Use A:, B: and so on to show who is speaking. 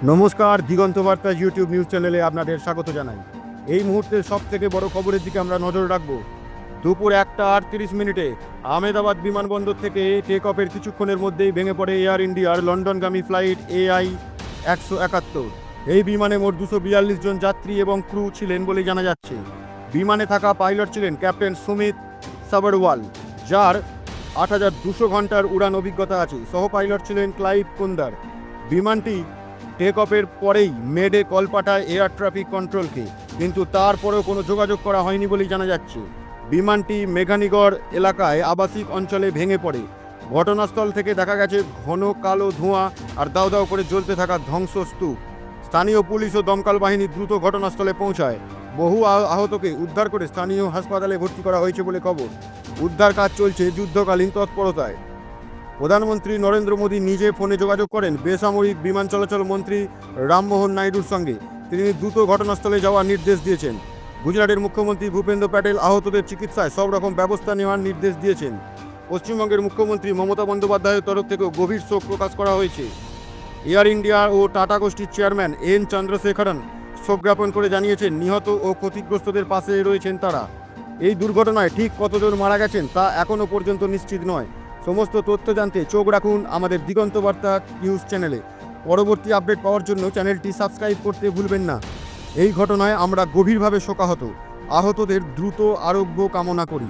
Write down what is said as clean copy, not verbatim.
A: নমস্কার, দিগন্ত বার্তা YouTube news চ্যানেলে আপনাদের স্বাগত জানাই। এই মুহূর্তের সবথেকে বড় খবরের দিকে আমরা নজর রাখব। দুপুর 1:38 আহমেদাবাদ বিমানবন্দর থেকে টেক অফের কিছুক্ষণের মধ্যেই ভেঙে পড়ে এয়ার ইন্ডিয়ার লন্ডনগামী ফ্লাইট AI-171। এই বিমানে মোট 242 জন যাত্রী এবং ক্রু ছিলেন বলে জানা যাচ্ছে। বিমানে থাকা পাইলট ছিলেন ক্যাপ্টেন সুমিত সাবরওয়াল, যার 8200 ঘন্টার উড়ান অভিজ্ঞতা আছে। সহ পাইলট ছিলেন ক্লাইভ কুন্দার। বিমানটি টেক অফের পরেই মেডে কল পাঠায় এয়ার ট্রাফিক কন্ট্রোলকে, কিন্তু তারপরেও কোনো যোগাযোগ করা হয়নি বলেই জানা যাচ্ছে। বিমানটি মেঘানিগড় এলাকায় আবাসিক অঞ্চলে ভেঙে পড়ে। ঘটনাস্থল থেকে দেখা গেছে ঘন কালো ধোঁয়া আর দাউ দাউ করে জ্বলতে থাকা ধ্বংসস্তূপ। স্থানীয় পুলিশ ও দমকল বাহিনী দ্রুত ঘটনাস্থলে পৌঁছায়। বহু আহতকে উদ্ধার করে স্থানীয় হাসপাতালে ভর্তি করা হয়েছে বলে খবর। উদ্ধার কাজ চলছে যুদ্ধকালীন তৎপরতায়। প্রধানমন্ত্রী নরেন্দ্র মোদী নিজে ফোনে যোগাযোগ করেন বেসামরিক বিমান চলাচল মন্ত্রী রামমোহন নাইডুর সঙ্গে। তিনি দ্রুত ঘটনাস্থলে যাওয়ার নির্দেশ দিয়েছেন। গুজরাটের মুখ্যমন্ত্রী ভূপেন্দ্র প্যাটেল আহতদের চিকিৎসায় সব রকম ব্যবস্থা নেওয়ার নির্দেশ দিয়েছেন। পশ্চিমবঙ্গের মুখ্যমন্ত্রী মমতা বন্দ্যোপাধ্যায়ের তরফ থেকেও গভীর শোক প্রকাশ করা হয়েছে। এয়ার ইন্ডিয়া ও টাটা গোষ্ঠীর চেয়ারম্যান এন চন্দ্রশেখরন শোক জ্ঞাপন করে জানিয়েছেন, নিহত ও ক্ষতিগ্রস্তদের পাশে রয়েছেন তারা। এই দুর্ঘটনায় ঠিক কতজন মারা গেছেন তা এখনও পর্যন্ত নিশ্চিত নয়। সমস্ত তথ্য জানতে চোখ রাখুন আমাদের দিগন্ত বার্তা নিউজ চ্যানেলে। পরবর্তী আপডেট পাওয়ার জন্য চ্যানেলটি সাবস্ক্রাইব করতে ভুলবেন না। এই ঘটনায় আমরা গভীরভাবে শোকাহত। আহতদের দ্রুত আরোগ্য কামনা করি।